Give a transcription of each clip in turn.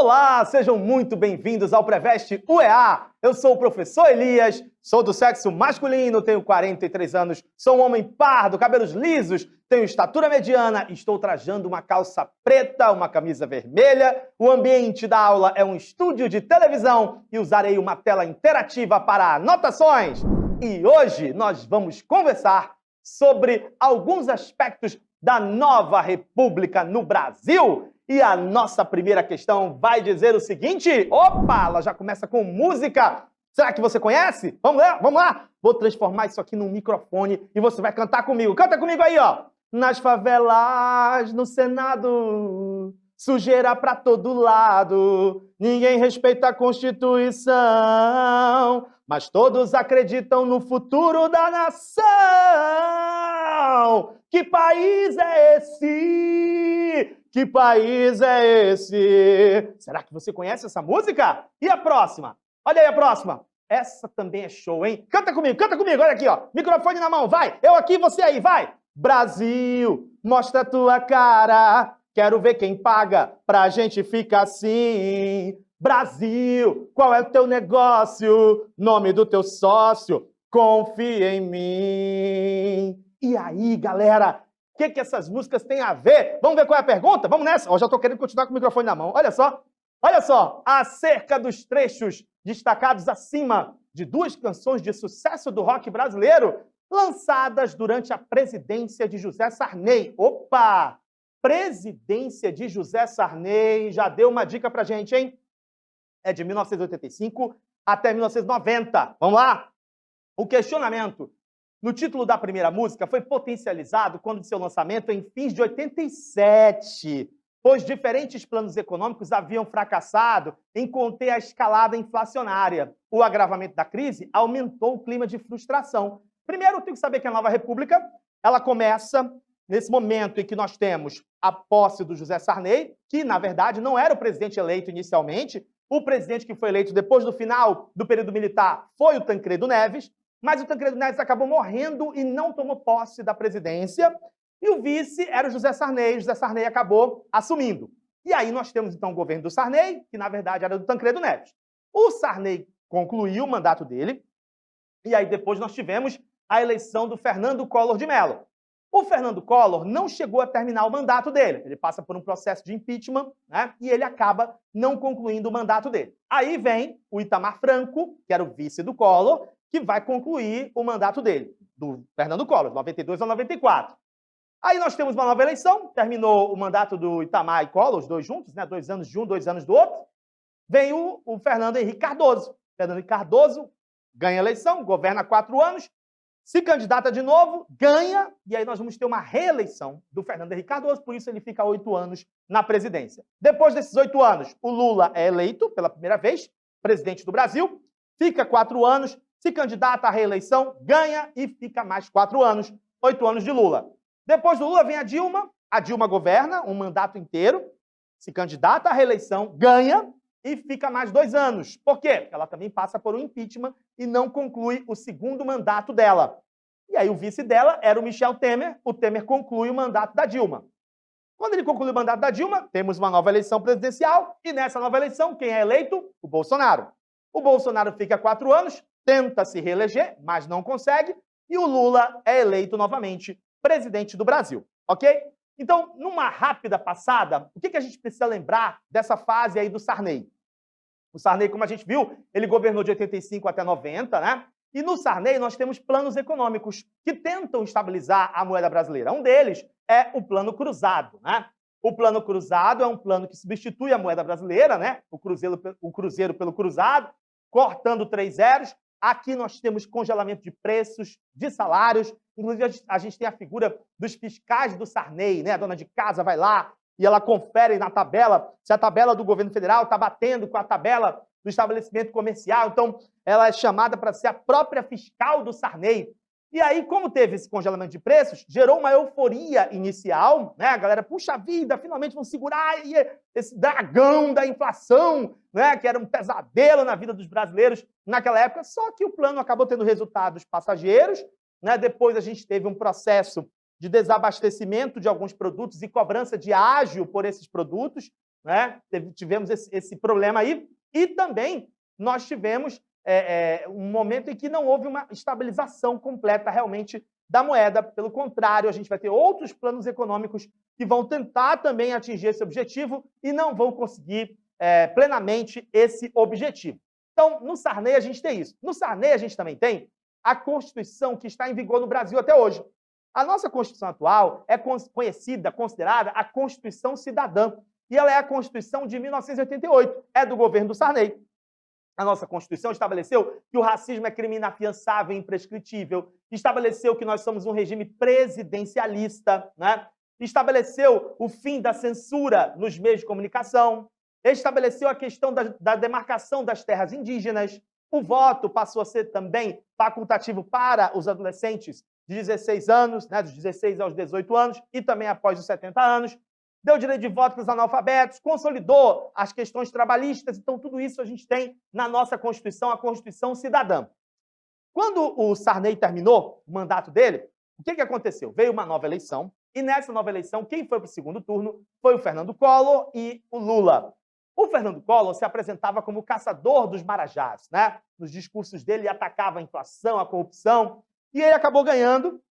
Olá, sejam muito bem-vindos ao Preveste UEA. Eu sou o professor Elias, sou do sexo masculino, tenho 43 anos, sou um homem pardo, cabelos lisos, tenho estatura mediana, estou trajando uma calça preta, uma camisa vermelha. O ambiente da aula é um estúdio de televisão e usarei uma tela interativa para anotações. E hoje nós vamos conversar sobre alguns aspectos da nova república no Brasil. E a nossa primeira questão vai dizer o seguinte... Opa, ela já começa com música. Será que você conhece? Vamos lá, vamos lá. Vou transformar isso aqui num microfone e você vai cantar comigo. Canta comigo aí, ó. Nas favelas, no Senado, sujeira pra todo lado. Ninguém respeita a Constituição, mas todos acreditam no futuro da nação. Que país é esse? Que país é esse? Será que você conhece essa música? E a próxima? Olha aí a próxima. Essa também é show, hein? Canta comigo, olha aqui, ó. Microfone na mão, vai. Eu aqui, você aí, vai. Brasil, mostra a tua cara. Quero ver quem paga pra gente ficar assim. Brasil, qual é o teu negócio? Nome do teu sócio? Confia em mim. E aí, galera? O que essas músicas têm a ver? Vamos ver qual é a pergunta? Vamos nessa? Já estou querendo continuar com o microfone na mão. Olha só, acerca dos trechos destacados acima de duas canções de sucesso do rock brasileiro lançadas durante a presidência de José Sarney. Opa! Presidência de José Sarney, já deu uma dica pra gente, hein? É de 1985 até 1990. Vamos lá? O questionamento no título da primeira música foi potencializado quando de seu lançamento em fins de 87, pois diferentes planos econômicos haviam fracassado em conter a escalada inflacionária. O agravamento da crise aumentou o clima de frustração. Primeiro, eu tenho que saber que a nova república, ela começa nesse momento em que nós temos a posse do José Sarney, que, na verdade, não era o presidente eleito inicialmente. O presidente que foi eleito depois do final do período militar foi o Tancredo Neves, mas o Tancredo Neves acabou morrendo e não tomou posse da presidência, e o vice era o José Sarney. José Sarney acabou assumindo. E aí nós temos, então, o governo do Sarney, que, na verdade, era do Tancredo Neves. O Sarney concluiu o mandato dele, e aí depois nós tivemos a eleição do Fernando Collor de Mello. O Fernando Collor não chegou a terminar o mandato dele. Ele passa por um processo de impeachment, né? E ele acaba não concluindo o mandato dele. Aí vem o Itamar Franco, que era o vice do Collor, que vai concluir o mandato dele, do Fernando Collor, de 92 a 94. Aí nós temos uma nova eleição, terminou o mandato do Itamar e Collor, os dois juntos, né? 2 anos de um, 2 anos do outro. Vem o Fernando Henrique Cardoso. Fernando Henrique Cardoso ganha a eleição, governa 4 anos, se candidata de novo, ganha, e aí nós vamos ter uma reeleição do Fernando Henrique Cardoso, por isso ele fica 8 anos na presidência. Depois desses 8 anos, o Lula é eleito pela primeira vez, presidente do Brasil, fica 4 anos, se candidata à reeleição, ganha e fica mais 4 anos, 8 anos de Lula. Depois do Lula vem a Dilma governa um mandato inteiro, se candidata à reeleição, ganha e fica mais 2 anos. Por quê? Porque ela também passa por um impeachment e não conclui o segundo mandato dela. E aí o vice dela era o Michel Temer, o Temer conclui o mandato da Dilma. Quando ele conclui o mandato da Dilma, temos uma nova eleição presidencial e nessa nova eleição, quem é eleito? O Bolsonaro. O Bolsonaro fica 4 anos, tenta se reeleger, mas não consegue, e o Lula é eleito novamente presidente do Brasil, ok? Então, numa rápida passada, o que a gente precisa lembrar dessa fase aí do Sarney? O Sarney, como a gente viu, ele governou de 85 até 90, né? E no Sarney nós temos planos econômicos que tentam estabilizar a moeda brasileira. Um deles é o Plano Cruzado, né? O Plano Cruzado é um plano que substitui a moeda brasileira, né? O cruzeiro pelo cruzado, cortando 3 zeros. Aqui nós temos congelamento de preços, de salários. Inclusive, a gente tem a figura dos fiscais do Sarney, né? A dona de casa vai lá e ela confere na tabela se a tabela do governo federal está batendo com a tabela do estabelecimento comercial. Então, ela é chamada para ser a própria fiscal do Sarney. E aí, como teve esse congelamento de preços, gerou uma euforia inicial, né? A galera, puxa vida, finalmente vão segurar esse dragão da inflação, né? Que era um pesadelo na vida dos brasileiros naquela época. Só que o plano acabou tendo resultados passageiros, né? Depois a gente teve um processo de desabastecimento de alguns produtos e cobrança de ágio por esses produtos. né? Tivemos esse problema aí, e também nós tivemos um momento em que não houve uma estabilização completa realmente da moeda. Pelo contrário, a gente vai ter outros planos econômicos que vão tentar também atingir esse objetivo e não vão conseguir plenamente esse objetivo. Então, no Sarney a gente tem isso. No Sarney a gente também tem a Constituição que está em vigor no Brasil até hoje. A nossa Constituição atual é conhecida, considerada a Constituição Cidadã, e ela é a Constituição de 1988, é do governo do Sarney. A nossa Constituição estabeleceu que o racismo é crime inafiançável e imprescritível, estabeleceu que nós somos um regime presidencialista, né? Estabeleceu o fim da censura nos meios de comunicação, estabeleceu a questão da demarcação das terras indígenas, o voto passou a ser também facultativo para os adolescentes de 16 anos, né, dos 16 aos 18 anos, e também após os 70 anos, deu direito de voto para os analfabetos, consolidou as questões trabalhistas, então tudo isso a gente tem na nossa Constituição, a Constituição Cidadã. Quando o Sarney terminou o mandato dele, o que aconteceu? Veio uma nova eleição, e nessa nova eleição, quem foi para o segundo turno foi o Fernando Collor e o Lula. O Fernando Collor se apresentava como o caçador dos marajás, né? Nos discursos dele, ele atacava a inflação, a corrupção, e ele acabou ganhando.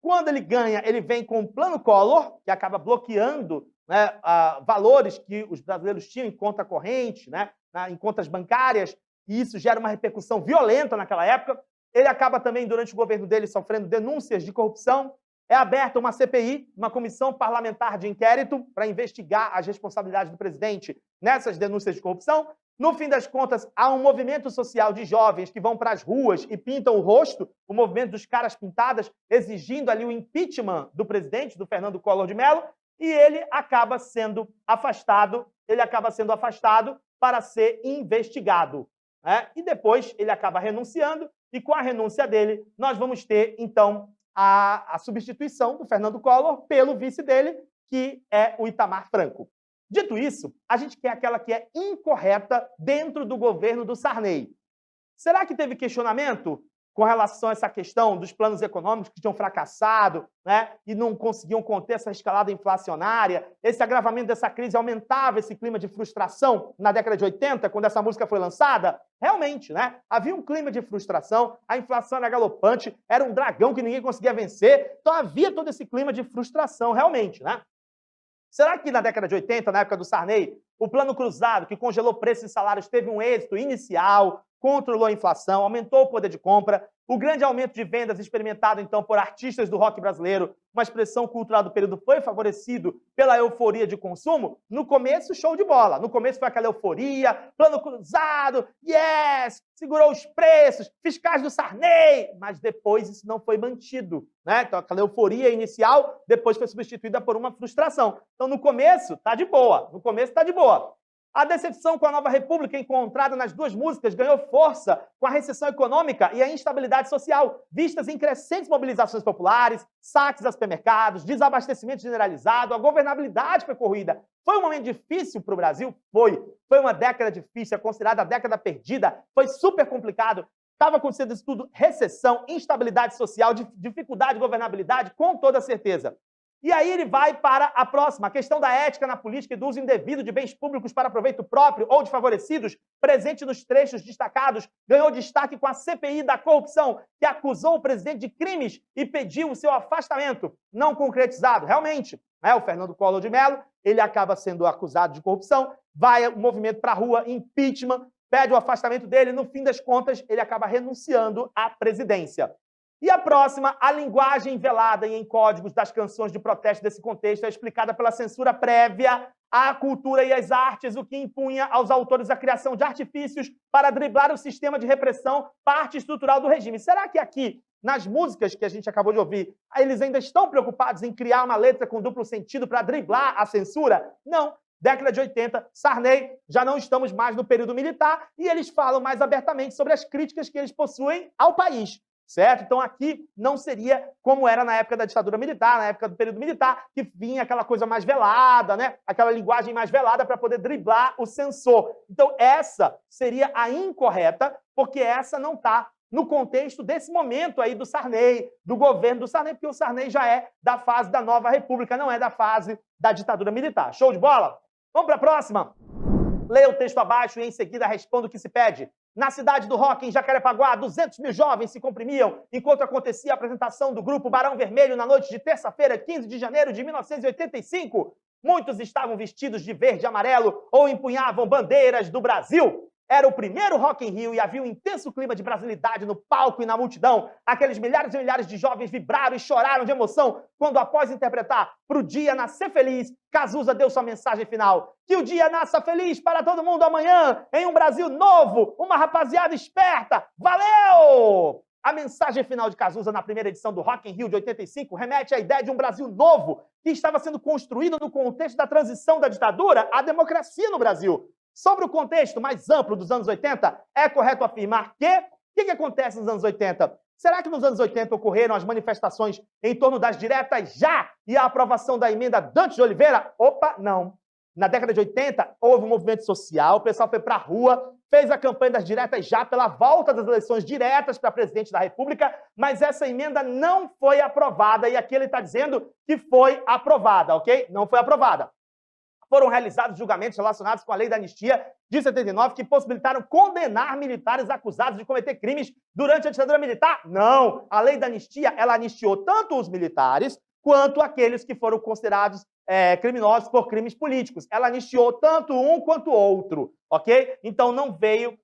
Quando ele ganha, ele vem com o Plano Collor, que acaba bloqueando, né, valores que os brasileiros tinham em conta corrente, né, em contas bancárias, e isso gera uma repercussão violenta naquela época. Ele acaba também, durante o governo dele, sofrendo denúncias de corrupção. É aberta uma CPI, uma comissão parlamentar de inquérito, para investigar as responsabilidades do presidente nessas denúncias de corrupção. No fim das contas, há um movimento social de jovens que vão para as ruas e pintam o rosto, o movimento dos caras pintadas, exigindo ali o impeachment do presidente, do Fernando Collor de Mello, e ele acaba sendo afastado, para ser investigado, né? E depois ele acaba renunciando, e com a renúncia dele, nós vamos ter, então, a substituição do Fernando Collor pelo vice dele, que é o Itamar Franco. Dito isso, a gente quer aquela que é incorreta dentro do governo do Sarney. Será que teve questionamento com relação a essa questão dos planos econômicos que tinham fracassado, né, e não conseguiam conter essa escalada inflacionária? Esse agravamento dessa crise aumentava esse clima de frustração na década de 80, quando essa música foi lançada? Realmente, né? Havia um clima de frustração, a inflação era galopante, era um dragão que ninguém conseguia vencer, então havia todo esse clima de frustração, realmente, né? Será que na década de 80, na época do Sarney, o plano cruzado, que congelou preços e salários, teve um êxito inicial, controlou a inflação, aumentou o poder de compra, o grande aumento de vendas experimentado, então, por artistas do rock brasileiro, uma expressão cultural do período, foi favorecido pela euforia de consumo? No começo, show de bola. No começo foi aquela euforia, plano cruzado, yes, segurou os preços, fiscais do Sarney, mas depois isso não foi mantido, né? Então, aquela euforia inicial, depois foi substituída por uma frustração. Então, no começo, tá de boa. No começo, tá de boa. A decepção com a nova república encontrada nas duas músicas ganhou força com a recessão econômica e a instabilidade social, vistas em crescentes mobilizações populares, saques a supermercados, desabastecimento generalizado, a governabilidade foi corroída. Foi um momento difícil para o Brasil? Foi. Foi uma década difícil, é considerada a década perdida, foi super complicado. Estava acontecendo isso tudo, recessão, instabilidade social, dificuldade de governabilidade, com toda certeza. E aí ele vai para a próxima, a questão da ética na política e do uso indevido de bens públicos para proveito próprio ou de favorecidos, presente nos trechos destacados, ganhou destaque com a CPI da corrupção, que acusou o presidente de crimes e pediu o seu afastamento, não concretizado. Realmente, né, o Fernando Collor de Mello, ele acaba sendo acusado de corrupção, vai o movimento para a rua, impeachment, pede o afastamento dele, no fim das contas, ele acaba renunciando à presidência. E a próxima, a linguagem velada e em códigos das canções de protesto desse contexto é explicada pela censura prévia à cultura e às artes, o que impunha aos autores a criação de artifícios para driblar o sistema de repressão, parte estrutural do regime. Será que aqui, nas músicas que a gente acabou de ouvir, eles ainda estão preocupados em criar uma letra com duplo sentido para driblar a censura? Não. Década de 80, Sarney, já não estamos mais no período militar, e eles falam mais abertamente sobre as críticas que eles possuem ao país. Certo? Então aqui não seria como era na época da ditadura militar, na época do período militar, que vinha aquela coisa mais velada, né? Aquela linguagem mais velada para poder driblar o censor. Então essa seria a incorreta, porque essa não está no contexto desse momento aí do Sarney, do governo do Sarney, porque o Sarney já é da fase da nova república, não é da fase da ditadura militar. Show de bola? Vamos para a próxima? Leia o texto abaixo e em seguida responda o que se pede. Na cidade do rock, em Jacarepaguá, 200 mil jovens se comprimiam enquanto acontecia a apresentação do grupo Barão Vermelho na noite de terça-feira, 15 de janeiro de 1985. Muitos estavam vestidos de verde e amarelo ou empunhavam bandeiras do Brasil. Era o primeiro Rock in Rio e havia um intenso clima de brasilidade no palco e na multidão. Aqueles milhares e milhares de jovens vibraram e choraram de emoção quando, após interpretar Pro Dia Nascer Feliz, Cazuza deu sua mensagem final. Que o dia nasça feliz para todo mundo amanhã, em um Brasil novo, uma rapaziada esperta. Valeu! A mensagem final de Cazuza na primeira edição do Rock in Rio de 85 remete à ideia de um Brasil novo que estava sendo construído no contexto da transição da ditadura à democracia no Brasil. Sobre o contexto mais amplo dos anos 80, é correto afirmar que... O que acontece nos anos 80? Será que nos anos 80 ocorreram as manifestações em torno das diretas já e a aprovação da emenda Dantas de Oliveira? Opa, não. Na década de 80, houve um movimento social, o pessoal foi para a rua, fez a campanha das diretas já pela volta das eleições diretas para presidente da República, mas essa emenda não foi aprovada, e aqui ele está dizendo que foi aprovada, ok? Não foi aprovada. Foram realizados julgamentos relacionados com a lei da anistia de 79 que possibilitaram condenar militares acusados de cometer crimes durante a ditadura militar? Não! A lei da anistia, ela anistiou tanto os militares quanto aqueles que foram considerados criminosos por crimes políticos. Ela anistiou tanto um quanto o outro, ok? Então não veio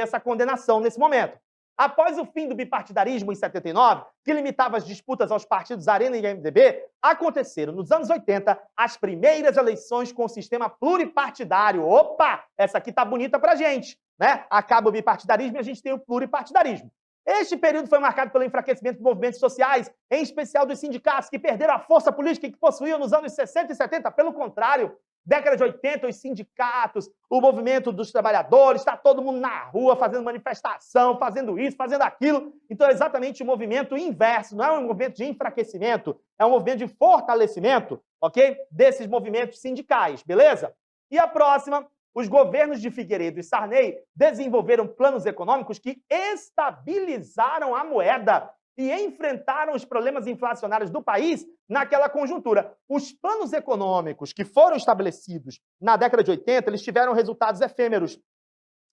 essa condenação nesse momento. Após o fim do bipartidarismo em 79, que limitava as disputas aos partidos Arena e MDB, aconteceram nos anos 80 as primeiras eleições com o sistema pluripartidário. Opa! Essa aqui tá bonita pra gente, né? Acaba o bipartidarismo e a gente tem o pluripartidarismo. Este período foi marcado pelo enfraquecimento de movimentos sociais, em especial dos sindicatos, que perderam a força política que possuíam nos anos 60 e 70. Pelo contrário, década de 80, os sindicatos, o movimento dos trabalhadores, está todo mundo na rua fazendo manifestação, fazendo isso, fazendo aquilo. Então é exatamente o movimento inverso, não é um movimento de enfraquecimento, é um movimento de fortalecimento, ok? Desses movimentos sindicais, beleza? E a próxima, os governos de Figueiredo e Sarney desenvolveram planos econômicos que estabilizaram a moeda e enfrentaram os problemas inflacionários do país naquela conjuntura. Os planos econômicos que foram estabelecidos na década de 80, eles tiveram resultados efêmeros,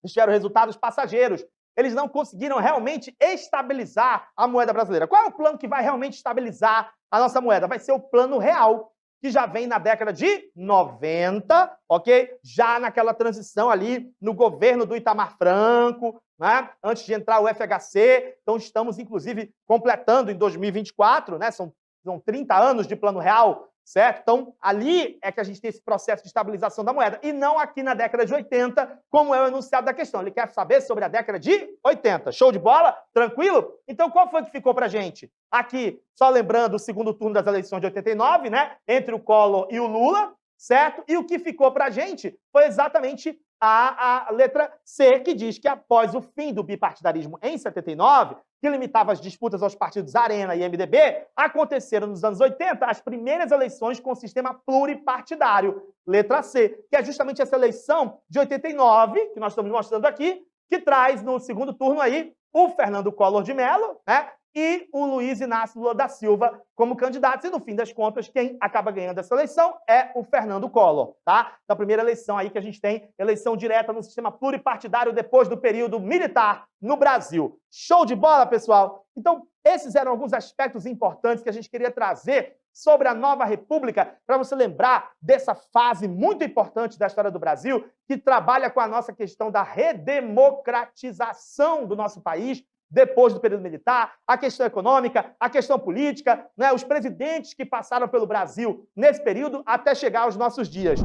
eles tiveram resultados passageiros. Eles não conseguiram realmente estabilizar a moeda brasileira. Qual é o plano que vai realmente estabilizar a nossa moeda? Vai ser o Plano Real, que já vem na década de 90, ok? Já naquela transição ali no governo do Itamar Franco, né? Antes de entrar o FHC. Então estamos, inclusive, completando em 2024, né? São 30 anos de Plano Real, certo? Então, ali é que a gente tem esse processo de estabilização da moeda, e não aqui na década de 80, como é o enunciado da questão. Ele quer saber sobre a década de 80. Show de bola? Tranquilo? Então, qual foi que ficou pra gente? Aqui, só lembrando o segundo turno das eleições de 89, né? Entre o Collor e o Lula, certo? E o que ficou pra gente foi exatamente a letra C, que diz que após o fim do bipartidarismo em 79, que limitava as disputas aos partidos Arena e MDB, aconteceram nos anos 80 as primeiras eleições com sistema pluripartidário, letra C, que é justamente essa eleição de 89, que nós estamos mostrando aqui, que traz no segundo turno aí o Fernando Collor de Mello, né? E o Luiz Inácio Lula da Silva como candidatos. E, no fim das contas, quem acaba ganhando essa eleição é o Fernando Collor, tá? Então, a primeira eleição aí que a gente tem, eleição direta no sistema pluripartidário depois do período militar no Brasil. Show de bola, pessoal? Então, esses eram alguns aspectos importantes que a gente queria trazer sobre a nova república, para você lembrar dessa fase muito importante da história do Brasil, que trabalha com a nossa questão da redemocratização do nosso país, depois do período militar, a questão econômica, a questão política, né, os presidentes que passaram pelo Brasil nesse período até chegar aos nossos dias.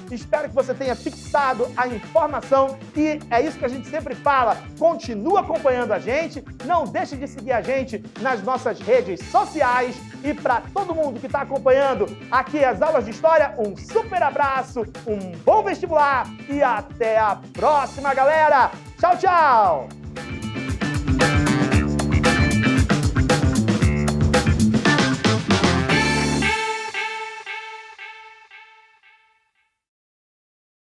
Espero que você tenha fixado a informação e é isso que a gente sempre fala. Continua acompanhando a gente, não deixe de seguir a gente nas nossas redes sociais e para todo mundo que está acompanhando aqui as aulas de história, um super abraço, um bom vestibular e até a próxima, galera! Tchau, tchau!